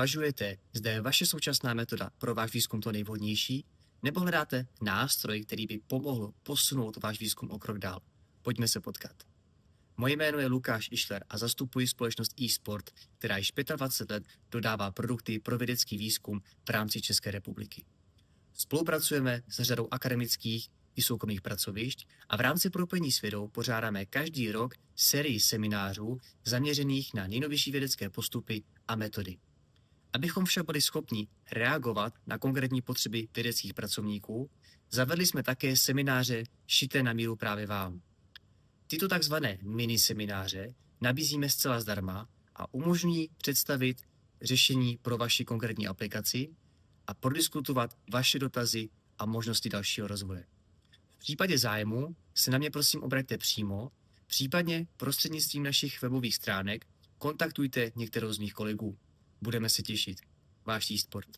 Zvažujete, zda je vaše současná metoda pro váš výzkum to nejvhodnější, nebo hledáte nástroj, který by pomohl posunout váš výzkum o krok dál? Pojďme se potkat. Moje jméno je Lukáš Išler a zastupuji společnost eSport, která již 25 let dodává produkty pro vědecký výzkum v rámci České republiky. Spolupracujeme s řadou akademických i soukromých pracovišť a v rámci propojení s vědou pořádáme každý rok sérii seminářů zaměřených na nejnovější vědecké postupy a metody. Abychom však byli schopni reagovat na konkrétní potřeby vědeckých pracovníků, zavedli jsme také semináře šité na míru právě vám. Tyto takzvané mini semináře nabízíme zcela zdarma a umožňují představit řešení pro vaši konkrétní aplikaci a prodiskutovat vaše dotazy a možnosti dalšího rozvoje. V případě zájmu se na mě prosím obraťte přímo, případně prostřednictvím našich webových stránek kontaktujte některou z mých kolegů. Budeme se těšit. Váš eSport.